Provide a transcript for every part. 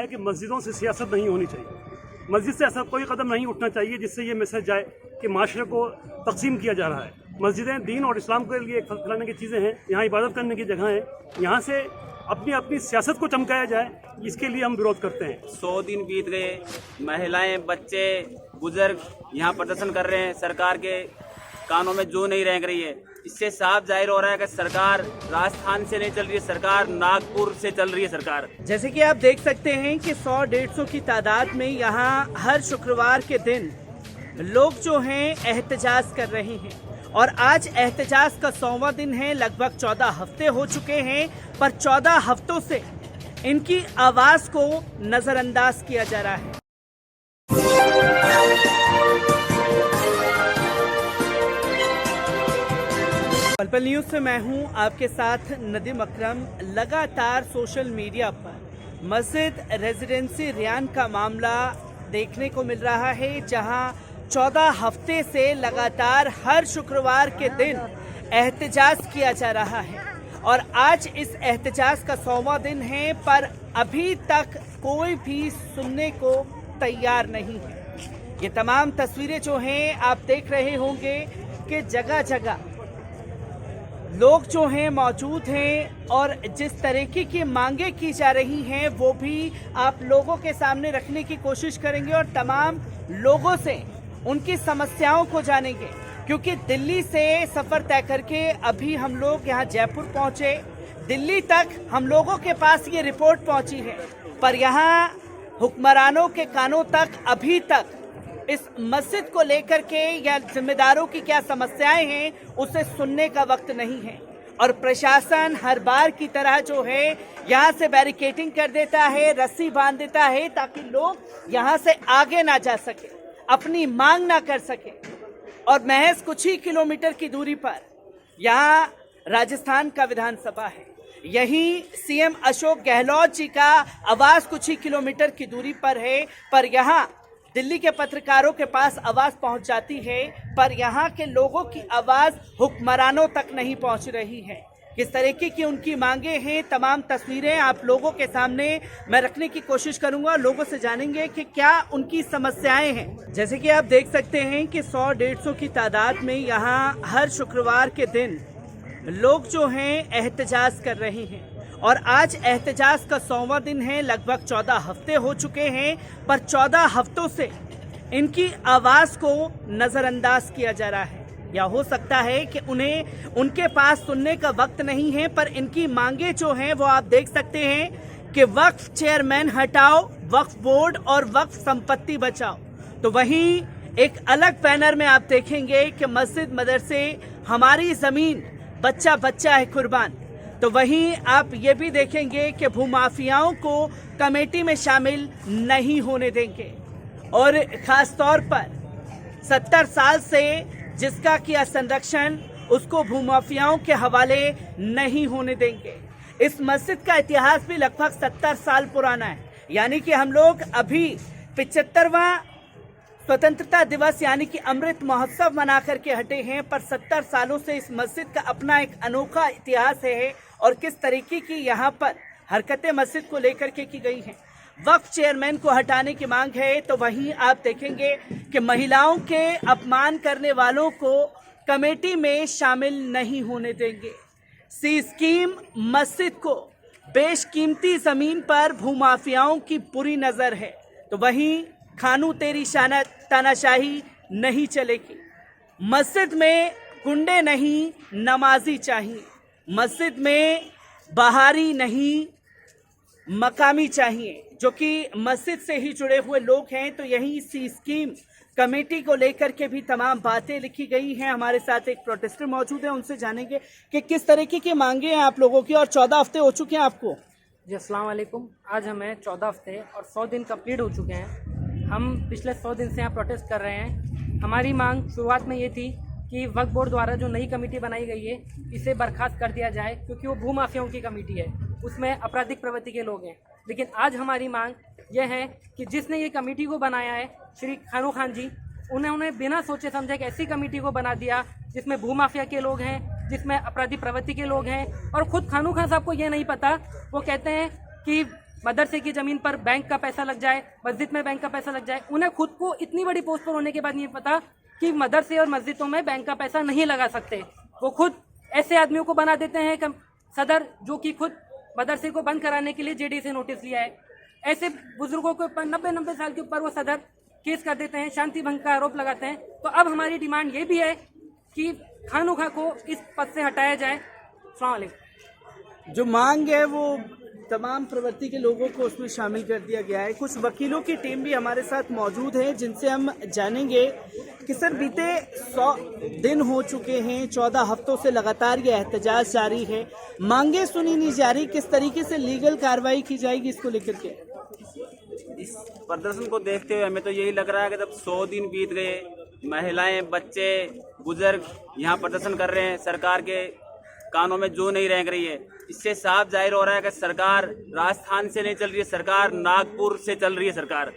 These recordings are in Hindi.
है कि मस्जिदों से सियासत नहीं होनी चाहिए। मस्जिद से ऐसा कोई कदम नहीं उठना चाहिए जिससे ये मैसेज जाए कि माशरे को तकसीम किया जा रहा है। मस्जिदें दीन और इस्लाम के लिए फैलाने की चीज़ें हैं, यहाँ इबादत करने की जगह है, यहाँ से अपनी अपनी सियासत को चमकाया जाए, इसके लिए हम विरोध करते हैं। 100 दिन बीत गए, महिलाएं, बच्चे, बुजुर्ग यहाँ प्रदर्शन कर रहे हैं, सरकार के कानों में जो नहीं रह रही है। इससे साफ जाहिर हो रहा है कि सरकार राजस्थान से नहीं चल रही है, सरकार नागपुर से चल रही है सरकार। जैसे कि आप देख सकते हैं कि 100-150 की तादाद में यहाँ हर शुक्रवार के दिन लोग जो हैं एहतजाज कर रहे हैं और आज एहतजाज का 100वां दिन है। लगभग 14 हफ्ते हो चुके हैं, पर 14 हफ्तों से इनकी आवाज को नजरअंदाज किया जा रहा है। पल न्यूज से मैं हूं आपके साथ नदीम अकरम। लगातार सोशल मीडिया पर मस्जिद रेजिडेंसी रियान का मामला देखने को मिल रहा है, जहां 14 हफ्ते से लगातार हर शुक्रवार के दिन एहतजाज किया जा रहा है और आज इस एहतजाज का 100वां दिन है, पर अभी तक कोई भी सुनने को तैयार नहीं है। ये तमाम तस्वीरें जो हैं आप देख रहे होंगे कि जगह जगह लोग जो हैं मौजूद हैं और जिस तरीके की मांगे की जा रही हैं वो भी आप लोगों के सामने रखने की कोशिश करेंगे और तमाम लोगों से उनकी समस्याओं को जानेंगे, क्योंकि दिल्ली से सफ़र तय करके अभी हम लोग यहाँ जयपुर पहुँचे। दिल्ली तक हम लोगों के पास ये रिपोर्ट पहुँची है, पर यहाँ हुक्मरानों के कानों तक अभी तक इस मस्जिद को लेकर के या जिम्मेदारों की क्या समस्याएं हैं उसे सुनने का वक्त नहीं है। और प्रशासन हर बार की तरह जो है यहाँ से बैरिकेडिंग कर देता है, रस्सी बांध देता है ताकि लोग यहाँ से आगे ना जा सके, अपनी मांग ना कर सके। और महज कुछ ही किलोमीटर की दूरी पर यहाँ राजस्थान का विधानसभा है, यही सीएम अशोक गहलोत जी का आवास कुछ ही किलोमीटर की दूरी पर है, पर यहाँ दिल्ली के पत्रकारों के पास आवाज पहुंच जाती है, पर यहाँ के लोगों की आवाज हुक्मरानों तक नहीं पहुंच रही है। किस तरीके की उनकी मांगे हैं, तमाम तस्वीरें आप लोगों के सामने मैं रखने की कोशिश करूंगा, लोगों से जानेंगे कि क्या उनकी समस्याएं हैं। जैसे कि आप देख सकते हैं कि 100-150 की तादाद में यहाँ हर शुक्रवार के दिन लोग जो हैं एहतजाज कर रहे हैं और आज एहतजाज का 100वां दिन है। लगभग 14 हफ्ते हो चुके हैं, पर 14 हफ्तों से इनकी आवाज को नजरअंदाज किया जा रहा है, या हो सकता है कि उन्हें उनके पास सुनने का वक्त नहीं है। पर इनकी मांगे जो हैं वो आप देख सकते हैं कि वक्फ चेयरमैन हटाओ, वक्फ बोर्ड और वक्फ संपत्ति बचाओ। तो वहीं एक अलग बैनर में आप देखेंगे कि मस्जिद मदरसे हमारी जमीन, बच्चा बच्चा है कुर्बान। तो वहीं आप ये भी देखेंगे कि भूमाफियाओं को कमेटी में शामिल नहीं होने देंगे और खास तौर पर 70 साल से जिसका किया संरक्षण उसको भूमाफियाओं के हवाले नहीं होने देंगे। इस मस्जिद का इतिहास भी लगभग 70 साल पुराना है, यानी कि हम लोग अभी 75वां स्वतंत्रता दिवस यानी कि अमृत महोत्सव मना करके हटे हैं, पर 70 सालों से इस मस्जिद का अपना एक अनोखा इतिहास है और किस तरीके की यहाँ पर हरकतें मस्जिद को लेकर के की गई हैं। वक्फ चेयरमैन को हटाने की मांग है, तो वहीं आप देखेंगे कि महिलाओं के अपमान करने वालों को कमेटी में शामिल नहीं होने देंगे। सी स्कीम मस्जिद को बेशकीमती जमीन पर भूमाफियाओं की बुरी नजर है, तो वहीं खानू तेरी तानाशाही नहीं चलेगी। मस्जिद में गुंडे नहीं नमाजी चाहिए, मस्जिद में बाहरी नहीं मकामी चाहिए, जो कि मस्जिद से ही जुड़े हुए लोग हैं। तो यही सी स्कीम कमेटी को लेकर के भी तमाम बातें लिखी गई हैं। हमारे साथ एक प्रोटेस्टर मौजूद है, उनसे जानेंगे कि किस तरीके की मांगे हैं आप लोगों की और 14 हफ्ते हो चुके हैं आपको। जी अस्सलाम वालेकुम। आज हमें 14 हफ्ते और 100 दिन कंप्लीट हो चुके हैं। हम पिछले 100 दिन से यहाँ प्रोटेस्ट कर रहे हैं। हमारी मांग शुरुआत में ये थी कि वक्फ बोर्ड द्वारा जो नई कमेटी बनाई गई है इसे बर्खास्त कर दिया जाए, क्योंकि वो भूमाफियाओं की कमेटी है, उसमें आपराधिक प्रवृत्ति के लोग हैं। लेकिन आज हमारी मांग यह है कि जिसने ये कमेटी को बनाया है श्री खानू खान जी, उन्होंने बिना सोचे समझे एक ऐसी कमेटी को बना दिया जिसमें भूमाफिया के लोग हैं, जिसमें अपराधी प्रवृत्ति के लोग हैं। और खुद खानू खान साहब को ये नहीं पता, वो कहते हैं कि मदरसे की ज़मीन पर बैंक का पैसा लग जाए, मस्जिद में बैंक का पैसा लग जाए। उन्हें खुद को इतनी बड़ी पोस्ट पर होने के बाद नहीं पता कि मदरसे और मस्जिदों में बैंक का पैसा नहीं लगा सकते। वो खुद ऐसे आदमियों को बना देते हैं सदर, जो कि खुद मदरसे को बंद कराने के लिए जेडी से नोटिस लिया है। ऐसे बुजुर्गों के ऊपर 90 साल के ऊपर वो सदर केस कर देते हैं, शांति भंग का आरोप लगाते हैं। तो अब हमारी डिमांड ये भी है कि खानों को इस पद से हटाया जाए। अस्सलाम वालेकुम। जो मांग है वो तमाम प्रवृत्ति के लोगों को उसमें शामिल कर दिया गया है। कुछ वकीलों की टीम भी हमारे साथ मौजूद है जिनसे हम जानेंगे कि सर बीते 100 दिन हो चुके हैं, 14 हफ्तों से लगातार ये एहतजाज जारी है, मांगे सुनी नहीं जा रही, किस तरीके से लीगल कार्रवाई की जाएगी इसको लेकर के? इस प्रदर्शन को देखते हुए हमें तो यही लग रहा है कि जब 100 दिन बीत गए, महिलाएं, बच्चे, बुजुर्ग यहाँ प्रदर्शन कर रहे हैं, सरकार के कानों में जू नहीं रेंग रही है। इससे साफ जाहिर हो रहा है कि सरकार राजस्थान से नहीं चल रही है, सरकार नागपुर से चल रही है। सरकार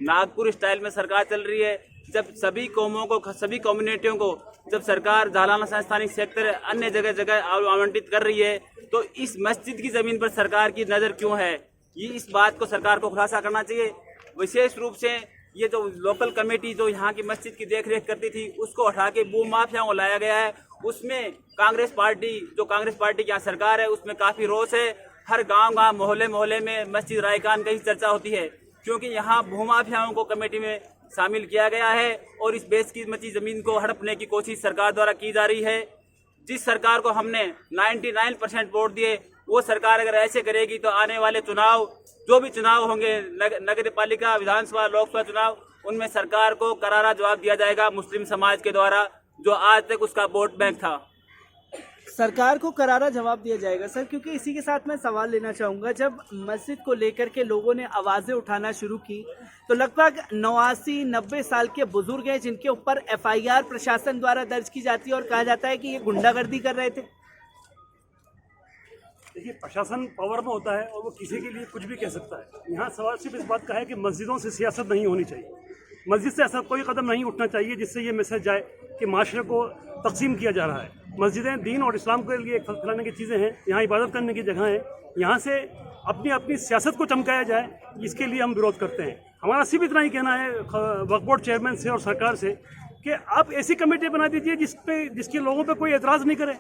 नागपुर स्टाइल में सरकार चल रही है। जब सभी कौमों को, सभी कम्युनिटियों को जब सरकार झालाना संस्थानिक सेक्टर अन्य जगह जगह आवंटित कर रही है, तो इस मस्जिद की जमीन पर सरकार की नज़र क्यों है? ये इस बात को सरकार को खुलासा करना चाहिए। विशेष रूप से ये जो लोकल कमेटी जो यहाँ की मस्जिद की देखरेख करती थी, उसको हटा के भू माफियाओं को लाया गया है। उसमें कांग्रेस पार्टी की यहाँ सरकार है, उसमें काफ़ी रोष है। हर गांव मोहल्ले में मस्जिद रायकान की चर्चा होती है, क्योंकि यहाँ भू माफियाओं को कमेटी में शामिल किया गया है और इस बेशकीमती ज़मीन को हड़पने की कोशिश सरकार द्वारा की जा रही है। जिस सरकार को हमने 99% वोट दिए, वो सरकार अगर ऐसे करेगी तो आने वाले चुनाव, जो भी चुनाव होंगे, नगर पालिका, विधानसभा, लोकसभा चुनाव, उनमें सरकार को करारा जवाब दिया जाएगा मुस्लिम समाज के द्वारा, जो आज तक उसका वोट बैंक था। सरकार को करारा जवाब दिया जाएगा सर, क्योंकि इसी के साथ मैं सवाल लेना चाहूँगा, जब मस्जिद को लेकर के लोगों ने आवाज़ें उठाना शुरू की तो लगभग 89-90 साल के बुजुर्ग हैं जिनके ऊपर FIR प्रशासन द्वारा दर्ज की जाती है और कहा जाता है कि ये गुंडागर्दी कर रहे थे। देखिए, प्रशासन पावर में होता है और वो किसी के लिए कुछ भी कह सकता है। यहाँ सवाल सिर्फ इस बात का है कि मस्जिदों से सियासत नहीं होनी चाहिए, मस्जिद से ऐसा कोई कदम नहीं उठना चाहिए जिससे ये मैसेज जाए कि माशरे को तकसीम किया जा रहा है। मस्जिदें दीन और इस्लाम के लिए फैलाने की चीज़ें हैं, यहाँ इबादत करने की जगह है, यहाँ से अपनी सियासत को चमकाया जाए, इसके लिए हम विरोध करते हैं। हमारा सिर्फ इतना ही कहना है वक्फ बोर्ड चेयरमैन से और सरकार से कि आप ऐसी कमेटी बना दीजिए जिसके लोगों पे कोई एतराज़ नहीं करे।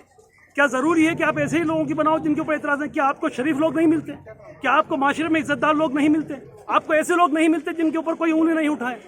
क्या ज़रूरी है कि आप ऐसे ही लोगों की बनाओ जिनके ऊपर एतराज़ है? क्या आपको शरीफ लोग नहीं मिलते? क्या आपको माशरे में इज्जतदार लोग नहीं मिलते? आपको ऐसे लोग नहीं मिलते जिनके ऊपर कोई उंगली नहीं उठाए,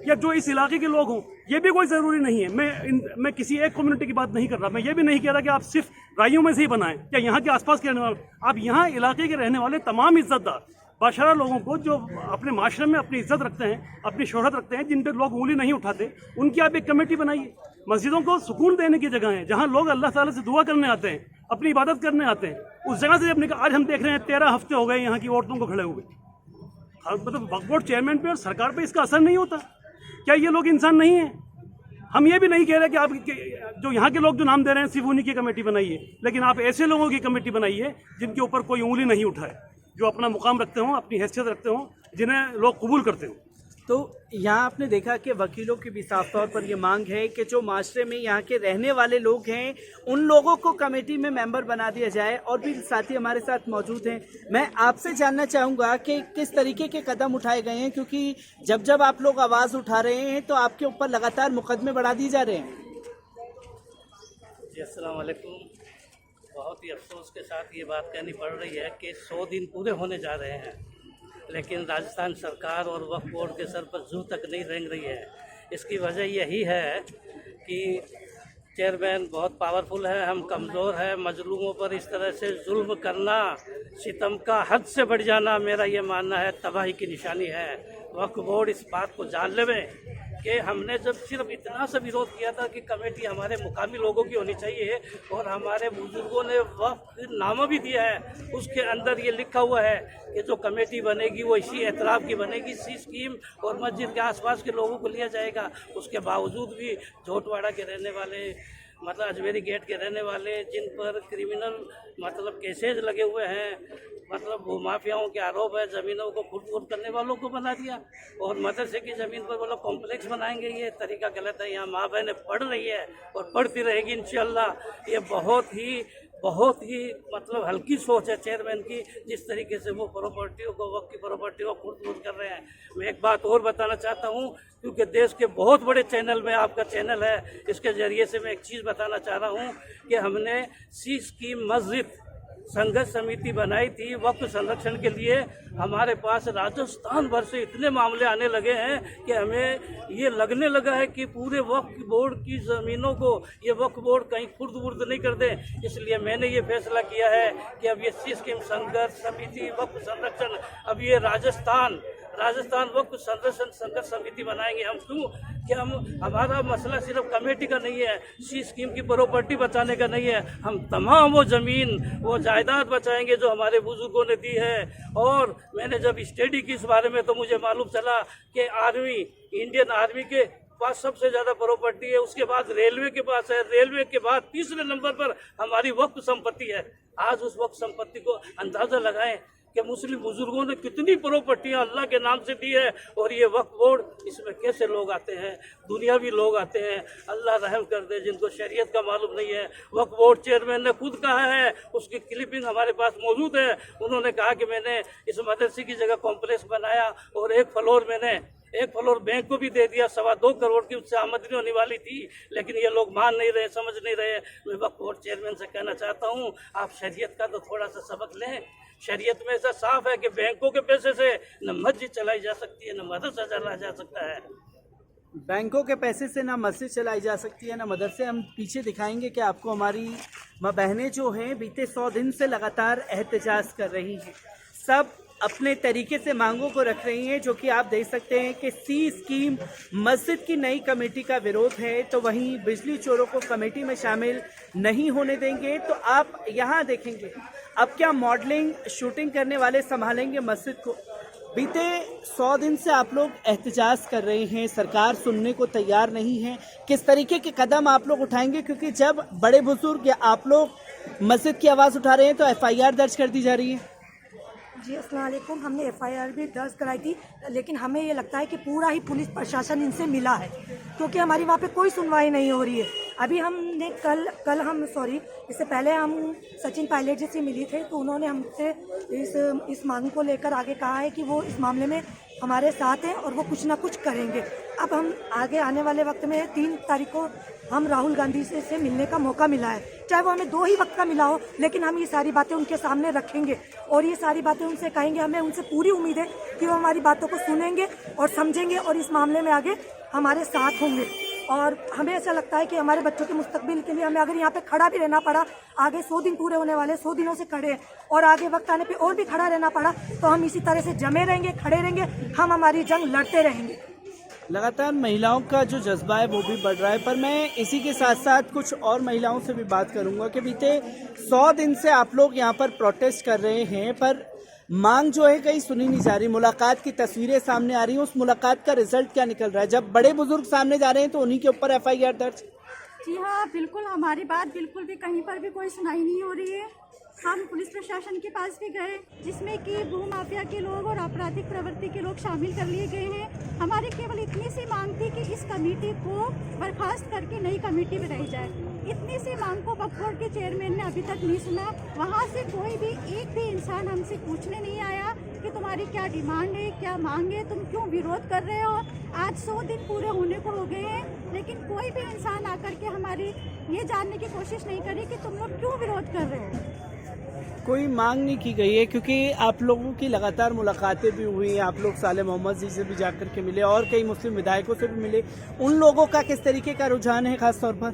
या जो इस इलाके के लोग हों? ये भी कोई ज़रूरी नहीं है। मैं किसी एक कम्युनिटी की बात नहीं कर रहा, मैं ये भी नहीं कह रहा कि आप सिर्फ राइयों में से ही बनाएं या यहाँ के आसपास के रहने वाले। आप यहाँ इलाके के रहने वाले तमाम इज्जतदार बाशरा लोगों को, जो अपने माशरे में अपनी इज्जत रखते हैं, अपनी शोहरत रखते हैं, जिन पर लोग उंगली नहीं उठाते, उनकी आप एक कमेटी बनाइए। मस्जिदों को सुकून देने की जगह है, जहाँ लोग अल्लाह ताला से दुआ करने आते हैं, अपनी इबादत करने आते हैं, उस जगह से अपने आज हम देख रहे हैं 13 हफ्ते हो गए यहाँ की औरतों को खड़े हुए। मतलब वक्फ बोर्ड चेयरमैन पे और सरकार पे इसका असर नहीं होता? क्या ये लोग इंसान नहीं हैं? हम ये भी नहीं कह रहे कि आप जो यहाँ के लोग जो नाम दे रहे हैं सिर्फ उन्हीं की कमेटी बनाइए, लेकिन आप ऐसे लोगों की कमेटी बनाइए जिनके ऊपर कोई उंगली नहीं उठाए, जो अपना मुकाम रखते हों, अपनी हैसियत रखते हों, जिन्हें लोग कबूल करते हों। तो यहाँ आपने देखा कि वकीलों की भी साफ तौर पर ये मांग है कि जो माशरे में यहाँ के रहने वाले लोग हैं उन लोगों को कमेटी में मेंबर बना दिया जाए। और भी साथी हमारे साथ मौजूद हैं। मैं आपसे जानना चाहूँगा कि किस तरीके के कदम उठाए गए हैं, क्योंकि जब आप लोग आवाज़ उठा रहे हैं तो आपके ऊपर लगातार मुकदमे बढ़ा दिए जा रहे हैं। जी अस्सलाम वालेकुम। बहुत ही अफसोस के साथ ये बात कहनी पड़ रही है कि 100 दिन पूरे होने जा रहे हैं, लेकिन राजस्थान सरकार और वक्फ बोर्ड के सर पर जू तक नहीं रेंग रही है। इसकी वजह यही है कि चेयरमैन बहुत पावरफुल है, हम कमज़ोर हैं। मजलूमों पर इस तरह से जुल्म करना, सितम का हद से बढ़ जाना, मेरा ये मानना है तबाही की निशानी है। वक्फ बोर्ड इस बात को जान लेवे कि हमने जब सिर्फ इतना सा विरोध किया था कि कमेटी हमारे मुकामी लोगों की होनी चाहिए, और हमारे बुजुर्गों ने वक्फ नामा भी दिया है, उसके अंदर ये लिखा हुआ है कि जो कमेटी बनेगी वो इसी एतराफ़ की बनेगी, इसी स्कीम और मस्जिद के आसपास के लोगों को लिया जाएगा। उसके बावजूद भी झोटवाड़ा के रहने वाले, मतलब अजमेरी गेट के रहने वाले, जिन पर क्रिमिनल मतलब केसेज लगे हुए हैं, मतलब भूमाफियाओं के आरोप है, ज़मीनों को खुद करने वालों को बना दिया, और मदरसे की ज़मीन पर वो लोग कॉम्प्लेक्स बनाएंगे। ये तरीका गलत है। यहाँ माँ बहनें पढ़ रही है और पढ़ती रहेगी इंशाअल्लाह। ये बहुत ही मतलब हल्की सोच है चेयरमैन की, जिस तरीके से वो प्रॉपर्टियों को, वक्त की प्रॉपर्टियों को खुर्द कर रहे हैं। मैं एक बात और बताना चाहता हूँ, क्योंकि देश के बहुत बड़े चैनल में आपका चैनल है, इसके ज़रिए से मैं एक चीज़ बताना चाह रहा हूँ कि हमने सी स्कीम मस्जिद संघर्ष समिति बनाई थी वक्फ संरक्षण के लिए। हमारे पास राजस्थान भर से इतने मामले आने लगे हैं कि हमें ये लगने लगा है कि पूरे वक्फ बोर्ड की ज़मीनों को ये वक्फ बोर्ड कहीं खुर्द बुर्द नहीं कर दे। इसलिए मैंने ये फैसला किया है कि अब ये सी स्कीम संघर्ष समिति वक्फ संरक्षण, अब ये राजस्थान वक्फ संरक्षण संघर्ष समिति बनाएंगे हम। क्यों कि हमारा मसला सिर्फ कमेटी का नहीं है, सी स्कीम की प्रॉपर्टी बचाने का नहीं है। हम तमाम वो ज़मीन, वो जायदाद बचाएंगे जो हमारे बुजुर्गों ने दी है। और मैंने जब स्टडी की इस बारे में, तो मुझे मालूम चला कि आर्मी, इंडियन आर्मी के पास सबसे ज़्यादा प्रॉपर्टी है, उसके बाद रेलवे के पास है, रेलवे के बाद तीसरे नंबर पर हमारी वक्फ संपत्ति है। आज उस वक्फ संपत्ति को अंदाज़ा लगाएं कि मुस्लिम बुजुर्गों ने कितनी प्रॉपर्टियां अल्लाह के नाम से दी है। और ये वक्फ बोर्ड, इसमें कैसे लोग आते हैं, दुनियावी लोग आते हैं। अल्लाह रहम कर दे जिनको शरीयत का मालूम नहीं है। वक्फ बोर्ड चेयरमैन ने खुद कहा है, उसकी क्लिपिंग हमारे पास मौजूद है। उन्होंने कहा कि मैंने इस मदरसे की जगह कॉम्प्लेक्स बनाया और एक फ्लोर बैंक को भी दे दिया। 2.25 करोड़ की उससे आमदनी होने वाली थी, लेकिन ये लोग मान नहीं रहे, समझ नहीं रहे। मैं वक्फ बोर्ड चेयरमैन से कहना चाहता हूँ, आप शरीयत का तो थोड़ा सा सबक लें। शरीयत में ऐसा साफ है कि बैंकों के पैसे से न मस्जिद चलाई जा सकती है, न मदरसा चलाया जा सकता है। बैंकों के पैसे से ना मस्जिद चलाई जा सकती है ना मदरसे। हम पीछे दिखाएंगे कि आपको हमारी माँ बहनें जो हैं बीते 100 दिन से लगातार एहतजाज कर रही हैं। सब अपने तरीके से मांगों को रख रही हैं, जो कि आप देख सकते हैं कि सी स्कीम मस्जिद की नई कमेटी का विरोध है, तो वहीं बिजली चोरों को कमेटी में शामिल नहीं होने देंगे। तो आप यहाँ देखेंगे अब क्या मॉडलिंग शूटिंग करने वाले संभालेंगे मस्जिद को। बीते 100 दिन से आप लोग एहतजाज कर रहे हैं, सरकार सुनने को तैयार नहीं है। किस तरीके के कदम आप लोग उठाएंगे, क्योंकि जब बड़े बुजुर्ग या आप लोग मस्जिद की आवाज़ उठा रहे हैं तो FIR दर्ज कर दी जा रही है। जी अस्सलाम वालेकुम। हमने FIR भी दर्ज कराई थी, लेकिन हमें ये लगता है कि पूरा ही पुलिस प्रशासन इनसे मिला है, क्योंकि हमारी वहाँ पे कोई सुनवाई नहीं हो रही है। अभी हमने इससे पहले हम सचिन पायलट जी से मिली थे, तो उन्होंने हमसे इस मांग को लेकर आगे कहा है कि वो इस मामले में हमारे साथ हैं और वो कुछ ना कुछ करेंगे। अब हम आगे आने वाले वक्त में 3 तारीख को हम राहुल गांधी से मिलने का मौका मिला है, चाहे वो हमें 2 ही वक्त का मिला हो, लेकिन हम ये सारी बातें उनके सामने रखेंगे और ये सारी बातें उनसे कहेंगे। हमें उनसे पूरी उम्मीद है कि वो हमारी बातों को सुनेंगे और समझेंगे और इस मामले में आगे हमारे साथ होंगे। और हमें ऐसा लगता है कि हमारे बच्चों के मुस्तकबिल के लिए हमें अगर यहाँ पे खड़ा भी रहना पड़ा, आगे 100 दिन पूरे होने वाले, 100 दिनों से खड़े हैं और आगे वक्त आने पे और भी खड़ा रहना पड़ा, तो हम इसी तरह से जमे रहेंगे, खड़े रहेंगे, हम हमारी जंग लड़ते रहेंगे। लगातार महिलाओं का जो जज्बा है वो भी बढ़ रहा है, पर मैं इसी के साथ साथ कुछ और महिलाओं से भी बात करूंगा कि बीते 100 दिन से आप लोग यहाँ पर प्रोटेस्ट कर रहे हैं, पर मांग जो है कहीं सुनी नहीं जा रही। मुलाकात की तस्वीरें सामने आ रही हैं, उस मुलाकात का रिजल्ट क्या निकल रहा है? जब बड़े बुजुर्ग सामने जा रहे हैं तो उन्हीं के ऊपर FIR दर्ज। जी हाँ, बिल्कुल हमारी बात बिल्कुल भी कहीं पर भी कोई सुनाई नहीं हो रही है। हम पुलिस प्रशासन के पास भी गए, जिसमें कि भू माफिया के लोग और आपराधिक प्रवृत्ति के लोग शामिल कर लिए गए हैं। हमारी केवल इतनी सी मांग थी कि इस कमेटी को बर्खास्त करके नई कमेटी बनाई जाए। इतनी सी मांग को वक्फ बोर्ड के चेयरमैन ने अभी तक नहीं सुना। वहाँ से कोई भी एक भी इंसान हमसे पूछने नहीं आया कि तुम्हारी क्या डिमांड है, क्या मांग है, तुम क्यों विरोध कर रहे हो। आज 100 दिन पूरे होने को हो गए हैं, लेकिन कोई भी इंसान आकर के हमारी ये जानने की कोशिश नहीं करी कि तुम लोग क्यों विरोध कर रहे हो। कोई मांग नहीं की गई है, क्योंकि आप लोगों की लगातार मुलाकातें भी हुई हैं। आप लोग साले मोहम्मद जी से भी जाकर के मिले और कई मुस्लिम विधायकों से भी मिले। उन लोगों का किस तरीके का रुझान है खास तौर पर?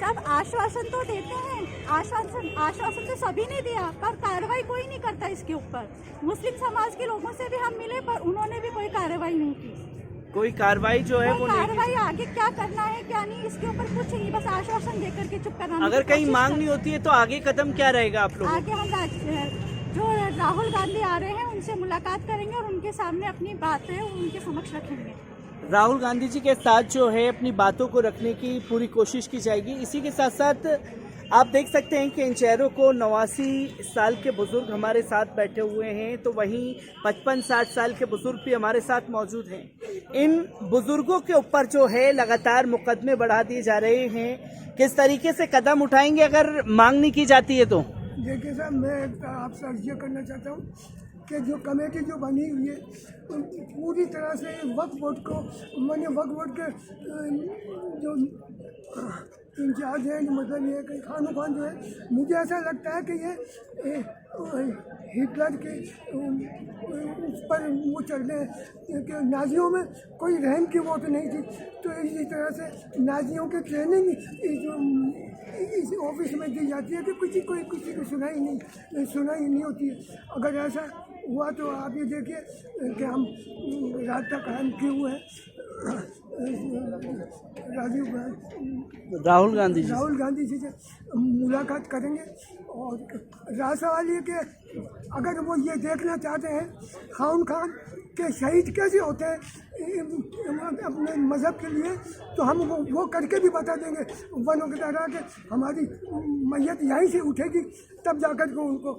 सब आश्वासन तो देते हैं, आश्वासन तो सभी ने दिया, पर कार्रवाई कोई नहीं करता इसके ऊपर। मुस्लिम समाज के लोगों से भी हम मिले, पर उन्होंने भी कोई कार्रवाई नहीं की। कोई कार्रवाई जो है वो नहीं कार्रवाई आगे क्या करना है क्या नहीं, इसके ऊपर कुछ नहीं, बस आश्वासन देकर के चुप कराना। अगर कहीं मांग नहीं होती है तो आगे कदम क्या रहेगा आप लोग? आगे हम जो राहुल गांधी आ रहे हैं उनसे मुलाकात करेंगे और उनके सामने अपनी बातें उनके समक्ष रखेंगे। राहुल गांधी जी के साथ जो है अपनी बातों को रखने की पूरी कोशिश की जाएगी। इसी के साथ साथ आप देख सकते हैं कि इन चेहरों को 89 साल के बुजुर्ग हमारे साथ बैठे हुए हैं, तो वहीं 55-60 साल के बुजुर्ग भी हमारे साथ मौजूद हैं। इन बुजुर्गों के ऊपर जो है लगातार मुकदमे बढ़ा दिए जा रहे हैं। किस तरीके से कदम उठाएंगे अगर मांग नहीं की जाती है तो? देखिए साहब, मैं आपसे अर्ज करना चाहता हूँ कि जो कमेटी जो बनी हुई है पूरी तरह से वक्फ बोर्ड को, मैंने वक्फ बोर्ड के जो इंचार्ज हैं, मतलब ये कि खानो खान जो है, मुझे ऐसा लगता है कि ये हिटलर के उस पर वो चल रहे हैं कि नाजियों में कोई रहम की वो तो नहीं थी, तो इसी तरह से नाजियों की ट्रेनिंग इस ऑफिस में दी जाती है कि किसी की सुनाई नहीं होती है। अगर ऐसा हुआ तो आप ये देखिए कि हम रास्ता कायम किए हुए हैं राहुल गांधी जी से मुलाकात करेंगे। और राज सवाल ये कि अगर वो ये देखना चाहते हैं खान के शहीद कैसे होते हैं अपने मज़हब के लिए, तो हम वो करके भी बता देंगे वनों की तरह के हमारी मैयत यहीं से उठेगी, तब जाकर को उनको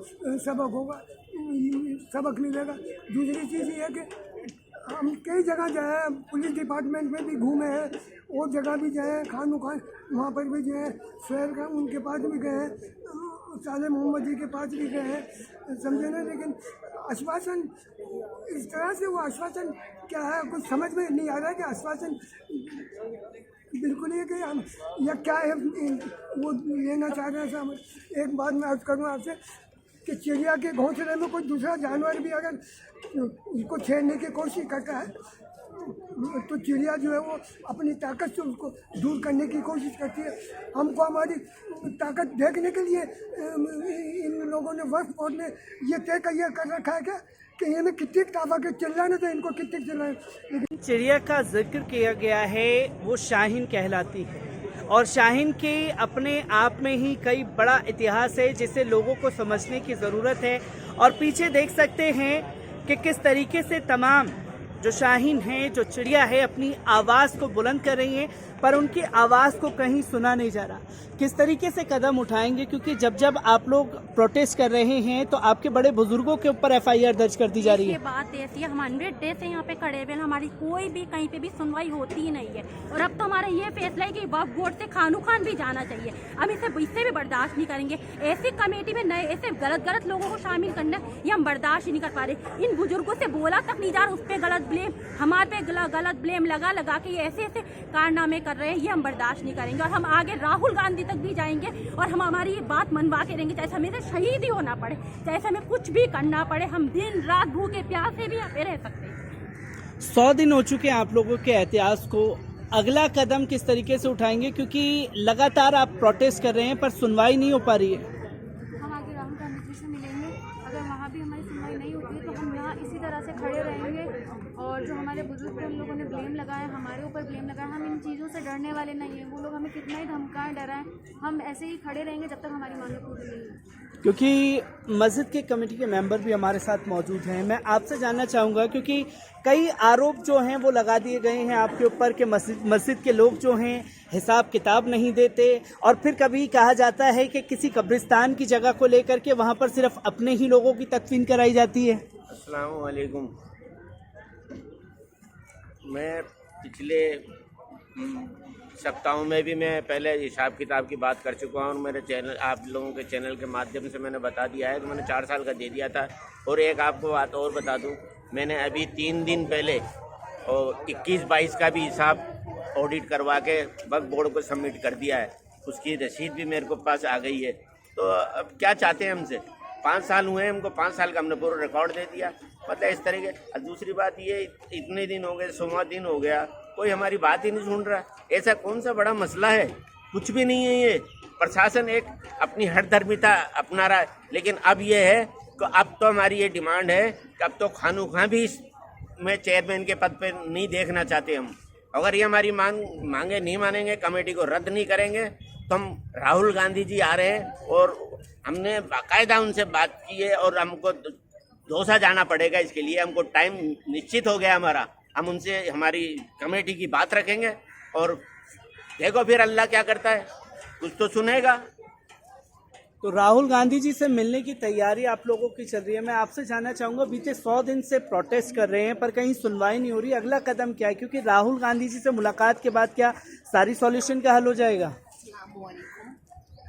सबक मिलेगा। दूसरी चीज़ ये है कि हम कई जगह जाए, पुलिस डिपार्टमेंट में भी घूमे हैं और जगह भी जाए, खान वहाँ पर भी जो है शहर का उनके पास भी गए हैं, साले मोहम्मद जी के पास भी गए हैं, समझे ना। लेकिन आश्वासन इस तरह से, वो आश्वासन क्या है कुछ समझ में नहीं आ रहा है कि आश्वासन बिल्कुल ही कि हम या क्या है वो लेना चाह रहे हैं। एक बात मैं अर्ज करूँ आपसे कि चिड़िया के घोंसले में कोई दूसरा जानवर भी अगर उसको छेड़ने की कोशिश करता है तो चिड़िया जो है वो अपनी ताकत से उसको दूर करने की कोशिश करती है। हमको हमारी ताकत देखने के लिए इन लोगों ने, वक्फ बोर्ड ने ये तय कर रखा है क्या कि इन्हें कितनी ताबा के चिल्लाने तो इनको कितनी चिल्लाए। लेकिन चिड़िया का जिक्र किया गया है, वो शाहीन कहलाती है और शाहीन के अपने आप में ही कई बड़ा इतिहास है जिसे लोगों को समझने की ज़रूरत है। और पीछे देख सकते हैं कि किस तरीके से तमाम जो शाहीन हैं, जो चिड़िया है, अपनी आवाज़ को बुलंद कर रही हैं, पर उनकी आवाज़ को कहीं सुना नहीं जा रहा। किस तरीके से कदम उठाएंगे, क्योंकि जब आप लोग प्रोटेस्ट कर रहे हैं तो आपके बड़े बुजुर्गों के ऊपर FIR दर्ज कर दी जा रही है। ये बात ऐसी है, हम 100 डेज से यहाँ पे खड़े हुए, हमारी कोई भी कहीं पे भी सुनवाई होती ही नहीं है। और अब तो हमारा ये फैसला है कि वक्फ बोर्ड से खानो खान भी जाना चाहिए। अब इससे भी बर्दाश्त नहीं करेंगे। ऐसी कमेटी में नए ऐसे गलत लोगों को शामिल करना ये हम बर्दाश्त ही नहीं कर पा रहे। इन बुजुर्गों से बोला तक नहीं जा रहा, उस पर गलत ब्लेम, हमारे पे गलत ब्लेम लगा के ऐसे कारनामे कर रहे हैं, ये हम बर्दाश्त नहीं करेंगे। और हम आगे राहुल गांधी तक भी जाएंगे और हम हमारी ये बात मनवा के रहेंगे, चाहे हमें से शहीद ही होना पड़े, चाहे हमें कुछ भी करना पड़े, हम दिन रात भूखे प्यासे भी यहाँ पे रह सकते हैं। 100 दिन हो चुके हैं आप लोगों के एहतियाज को, अगला कदम किस तरीके से उठाएंगे, क्योंकि लगातार आप प्रोटेस्ट कर रहे हैं पर सुनवाई नहीं हो पा रही है? हम आगे राहुल गांधी जी से मिलेंगे, अगर वहाँ भी हमारी सुनवाई नहीं होती है तो हम यहाँ इसी तरह से खड़े रहेंगे। और जो हमारे बुजुर्ग पे उन लोगों ने ब्लेम लगाया, हमारे ऊपर ब्लेम लगाया, हम इन चीज़ों से डरने वाले नहीं हैं। वो लोग हमें कितना ही धमकाएं, डराएं, हम ऐसे ही खड़े रहेंगे जब तक हमारी मांगें पूरी नहीं हों। क्योंकि मस्जिद के कमेटी के मेंबर भी हमारे साथ मौजूद हैं, मैं आपसे जानना चाहूँगा, क्योंकि कई आरोप जो हैं वो लगा दिए गए हैं आपके ऊपर कि मस्जिद के लोग जो हैं हिसाब किताब नहीं देते, और फिर कभी कहा जाता है कि किसी कब्रिस्तान की जगह को लेकर के वहाँ पर सिर्फ अपने ही लोगों की तदफीन कराई जाती है। अस्सलाम वालेकुम। मैं पिछले सप्ताहों में भी मैं पहले हिसाब किताब की बात कर चुका हूँ। मेरे चैनल, आप लोगों के चैनल के माध्यम से मैंने बता दिया है कि मैंने 4 साल का दे दिया था। और एक आपको बात और बता दूँ, मैंने अभी 3 दिन पहले और 21-22 का भी हिसाब ऑडिट करवा के वक्फ बोर्ड को सबमिट कर दिया है। उसकी रसीद भी मेरे को पास आ गई है। तो अब क्या चाहते हैं हमसे? 5 साल हुए हैं हमको, 5 साल का हमने पूरा रिकॉर्ड दे दिया, मतलब इस तरीके। और दूसरी बात ये, इतने दिन हो गए, 100वां दिन हो गया, कोई हमारी बात ही नहीं सुन रहा। ऐसा कौन सा बड़ा मसला है? कुछ भी नहीं है। ये प्रशासन एक अपनी हठधर्मिता अपना रहा है। लेकिन अब ये है कि अब तो हमारी ये डिमांड है कि अब तो खानो खां भी में चेयरमैन के पद पर नहीं देखना चाहते हम। अगर ये हमारी मांगे नहीं मानेंगे, कमेटी को रद्द नहीं करेंगे, तो हम राहुल गांधी जी आ रहे हैं और हमने बाकायदा उनसे बात की है और हमको दौसा जाना पड़ेगा। इसके लिए हमको टाइम निश्चित हो गया हमारा। हम उनसे हमारी कमेटी की बात रखेंगे और देखो फिर अल्लाह क्या करता है, कुछ तो सुनेगा। तो राहुल गांधी जी से मिलने की तैयारी आप लोगों की चल रही है। मैं आपसे जानना चाहूँगा, बीते 100 दिन से प्रोटेस्ट कर रहे हैं पर कहीं सुनवाई नहीं हो रही, अगला कदम क्या है? क्योंकि राहुल गांधी जी से मुलाकात के बाद क्या सारी सॉल्यूशन का हल हो जाएगा?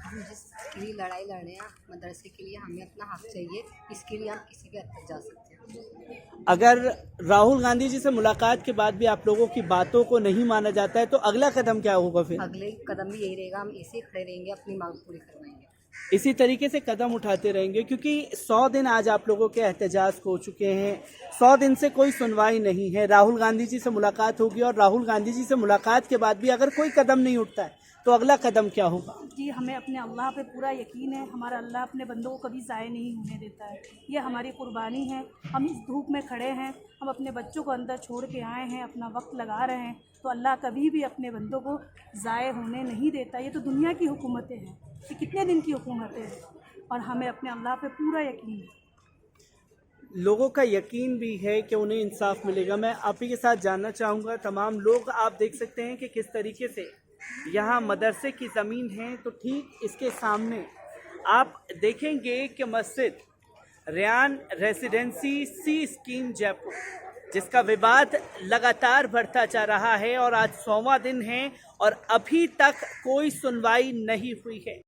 हम जिसके लिए लड़ाई लड़ रहे हैं मदरसे के लिए, हमें अपना हक चाहिए, इसके लिए हम किसी भी हद तक जा सकते हैं। अगर राहुल गांधी जी से मुलाकात के बाद भी आप लोगों की बातों को नहीं माना जाता है तो अगला कदम क्या होगा फिर? अगले कदम भी यही रहेगा, हम इसे खड़े रहेंगे, अपनी मांग पूरी करवाएंगे। इसी तरीके से कदम उठाते रहेंगे क्योंकि 100 दिन आज आप लोगों के एहतजाज हो चुके हैं। 100 दिन से कोई सुनवाई नहीं है। राहुल गांधी जी से मुलाकात होगी और राहुल गांधी जी से मुलाकात के बाद भी अगर कोई कदम नहीं उठता है तो अगला कदम क्या होगा? जी, हमें अपने अल्लाह पे पूरा यकीन है। हमारा अल्लाह अपने बंदों को कभी ज़ाय नहीं होने देता है। ये हमारी कुर्बानी है। हम इस धूप में खड़े हैं, हम अपने बच्चों को अंदर छोड़ के आए हैं, अपना वक्त लगा रहे हैं, तो अल्लाह कभी भी अपने बंदों को ज़ाय होने नहीं देता। ये तो दुनिया की हुकूमतें हैं, ये कितने दिन की हुकूमतें हैं, और हमें अपने अल्लाह पे पूरा यकीन है। लोगों का यकीन भी है कि उन्हें इंसाफ मिलेगा। मैं आप ही के साथ जानना चाहूँगा, तमाम लोग आप देख सकते हैं कि किस तरीके से यहाँ मदरसे की ज़मीन है, तो ठीक इसके सामने आप देखेंगे कि मस्जिद रेयान रेजिडेंसी सी स्कीम जयपुर, जिसका विवाद लगातार बढ़ता जा रहा है और आज 100वां दिन है और अभी तक कोई सुनवाई नहीं हुई है।